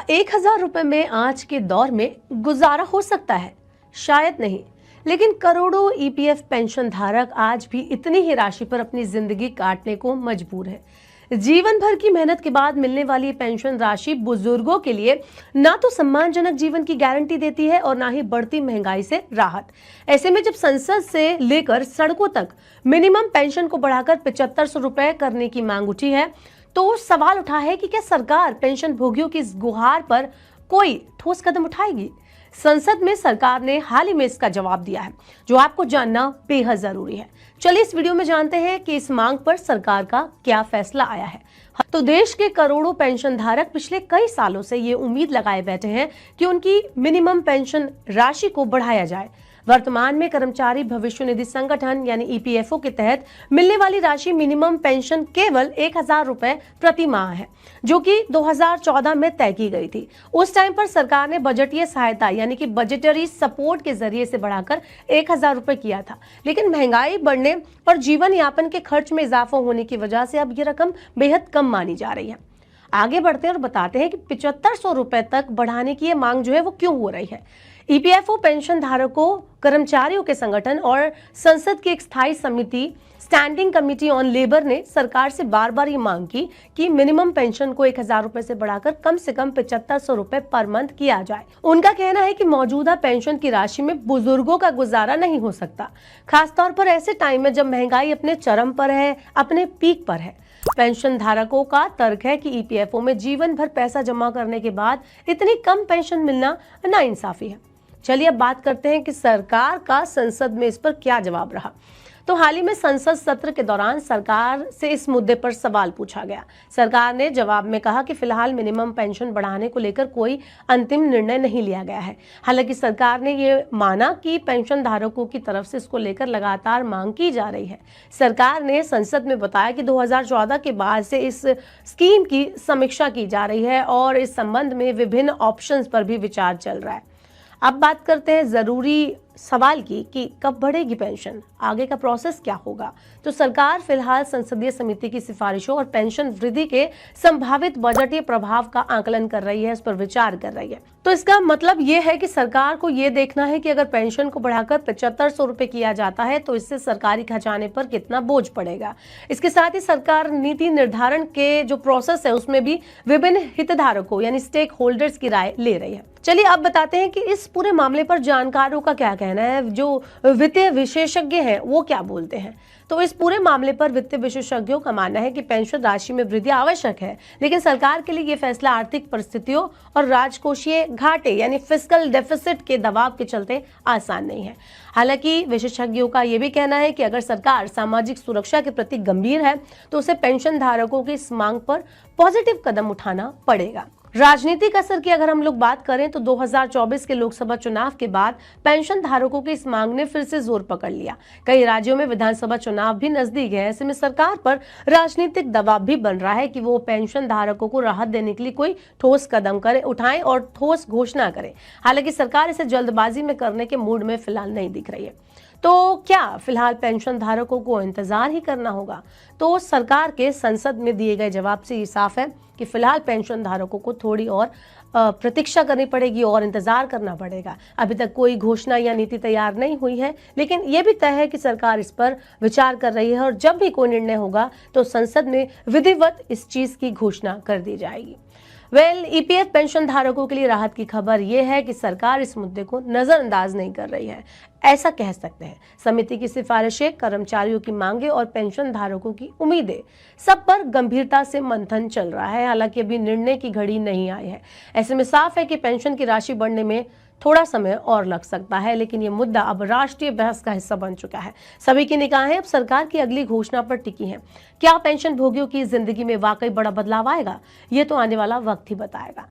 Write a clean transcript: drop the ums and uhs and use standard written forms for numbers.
1000 रुपए में आज के दौर में गुजारा हो सकता है? शायद नहीं, लेकिन करोड़ों ईपीएफ पेंशन धारक आज भी इतनी ही राशि पर अपनी जिंदगी काटने को मजबूर है। जीवन भर की मेहनत के बाद मिलने वाली पेंशन राशि बुजुर्गों के लिए ना तो सम्मानजनक जीवन की गारंटी देती है और ना ही बढ़ती महंगाई से राहत। ऐसे में जब संसद से लेकर सड़कों तक मिनिमम पेंशन को बढ़ाकर 7500 रुपए करने की मांग उठी है, तो सवाल उठा है कि क्या सरकार पेंशन भोगियों की इस गुहार पर कोई ठोस कदम उठाएगी? संसद में सरकार ने हाल ही में इसका जवाब दिया है, जो आपको जानना बेहद जरूरी है। चलिए इस वीडियो में जानते हैं कि इस मांग पर सरकार का क्या फैसला आया है। तो देश के करोड़ों पेंशन धारक पिछले कई सालों से ये उम्मीद लगाए बैठे हैं कि उनकी मिनिमम पेंशन राशि को बढ़ाया जाए। वर्तमान में कर्मचारी भविष्य निधि संगठन यानी ईपीएफओ के तहत मिलने वाली राशि मिनिमम पेंशन केवल 1000 रुपए प्रति माह है, जो कि 2014 में तय की गई थी। उस टाइम पर सरकार ने बजटीय सहायता यानी कि बजटरी सपोर्ट के जरिए से बढ़ाकर 1000 रुपए किया था, लेकिन महंगाई बढ़ने और जीवन यापन के खर्च में इजाफा होने की वजह से अब ये रकम बेहद कम मानी जा रही है। आगे बढ़ते हैं और बताते हैं कि 7500 रुपए तक बढ़ाने की ये मांग जो है वो क्यों हो रही है। ईपीएफओ पेंशन धारकों, कर्मचारियों के संगठन और संसद की एक स्थायी समिति स्टैंडिंग कमेटी ऑन लेबर ने सरकार से बार बार ये मांग की कि मिनिमम पेंशन को 1000 रुपए से बढ़ाकर कम से कम 7500 रुपए पर मंथ किया जाए। उनका कहना है कि मौजूदा पेंशन की राशि में बुजुर्गों का गुजारा नहीं हो सकता, खासतौर पर ऐसे टाइम में जब महंगाई अपने चरम पर है, अपने पीक पर है। पेंशन धारकों का तर्क है कि ईपीएफओ में जीवन भर पैसा जमा करने के बाद इतनी कम पेंशन मिलना नाइंसाफी है। चलिए अब बात करते हैं कि सरकार का संसद में इस पर क्या जवाब रहा। तो हाल ही में संसद सत्र के दौरान सरकार से इस मुद्दे पर सवाल पूछा गया। सरकार ने जवाब में कहा कि फिलहाल मिनिमम पेंशन बढ़ाने को लेकर कोई अंतिम निर्णय नहीं लिया गया है। हालांकि सरकार ने ये माना कि पेंशन धारकों की तरफ से इसको लेकर लगातार मांग की जा रही है। सरकार ने संसद में बताया कि 2014 के बाद से इस स्कीम की समीक्षा की जा रही है और इस संबंध में विभिन्न ऑप्शंस पर भी विचार चल रहा है। अब बात करते हैं जरूरी सवाल की कि कब बढ़ेगी पेंशन, आगे का प्रोसेस क्या होगा। तो सरकार फिलहाल संसदीय समिति की सिफारिशों और पेंशन वृद्धि के संभावित बजटीय प्रभाव का आकलन कर रही है, इस पर विचार कर रही है। तो इसका मतलब ये है कि सरकार को ये देखना है कि अगर पेंशन को बढ़ाकर 7500 रुपए किया जाता है तो इससे सरकारी खजाने पर कितना बोझ पड़ेगा। इसके साथ ही सरकार नीति निर्धारण के जो प्रोसेस है उसमें भी विभिन्न हितधारकों यानी स्टेक होल्डर्स की राय ले रही है। चलिए अब बताते हैं कि इस पूरे मामले पर जानकारों का क्या कहना है, जो वित्तीय विशेषज्ञ हैं वो क्या बोलते हैं। तो इस पूरे मामले पर वित्तीय विशेषज्ञों का मानना है कि पेंशन राशि में वृद्धि आवश्यक है, लेकिन सरकार के लिए ये फैसला आर्थिक परिस्थितियों और राजकोषीय घाटे यानी फिस्कल डेफिसिट के दबाव के चलते आसान नहीं है। हालांकि विशेषज्ञों का ये भी कहना है कि अगर सरकार सामाजिक सुरक्षा के प्रति गंभीर है तो उसे पेंशन धारकों की इस मांग पर पॉजिटिव कदम उठाना पड़ेगा। राजनीतिक असर की अगर हम लोग बात करें तो 2024 के लोकसभा चुनाव के बाद पेंशन धारकों की इस मांग ने फिर से जोर पकड़ लिया। कई राज्यों में विधानसभा चुनाव भी नजदीक है। ऐसे में सरकार पर राजनीतिक दबाव भी बन रहा है कि वो पेंशन धारकों को राहत देने के लिए कोई ठोस कदम उठाएं और ठोस घोषणा करें। हालांकि सरकार इसे जल्दबाजी में करने के मूड में फिलहाल नहीं दिख रही है। तो क्या फिलहाल पेंशन धारकों को इंतजार ही करना होगा? तो सरकार के संसद में दिए गए जवाब से ये साफ है कि फिलहाल पेंशन धारकों को थोड़ी और प्रतीक्षा करनी पड़ेगी और इंतजार करना पड़ेगा। अभी तक कोई घोषणा या नीति तैयार नहीं हुई है, लेकिन यह भी तय है कि सरकार इस पर विचार कर रही है और जब भी कोई निर्णय होगा तो संसद में विधिवत इस चीज की घोषणा कर दी जाएगी। ईपीएफ पेंशन धारकों के लिए राहत की खबर यह है कि सरकार इस मुद्दे को नजरअंदाज नहीं कर रही है, ऐसा कह सकते हैं। समिति की सिफारिशें, कर्मचारियों की मांगे और पेंशन धारकों की उम्मीदें, सब पर गंभीरता से मंथन चल रहा है। हालांकि अभी निर्णय की घड़ी नहीं आई है। ऐसे में साफ है कि पेंशन की राशि बढ़ने में थोड़ा समय और लग सकता है, लेकिन ये मुद्दा अब राष्ट्रीय बहस का हिस्सा बन चुका है। सभी की निगाहें अब सरकार की अगली घोषणा पर टिकी हैं। क्या पेंशन भोगियों की जिंदगी में वाकई बड़ा बदलाव आएगा? ये तो आने वाला वक्त ही बताएगा।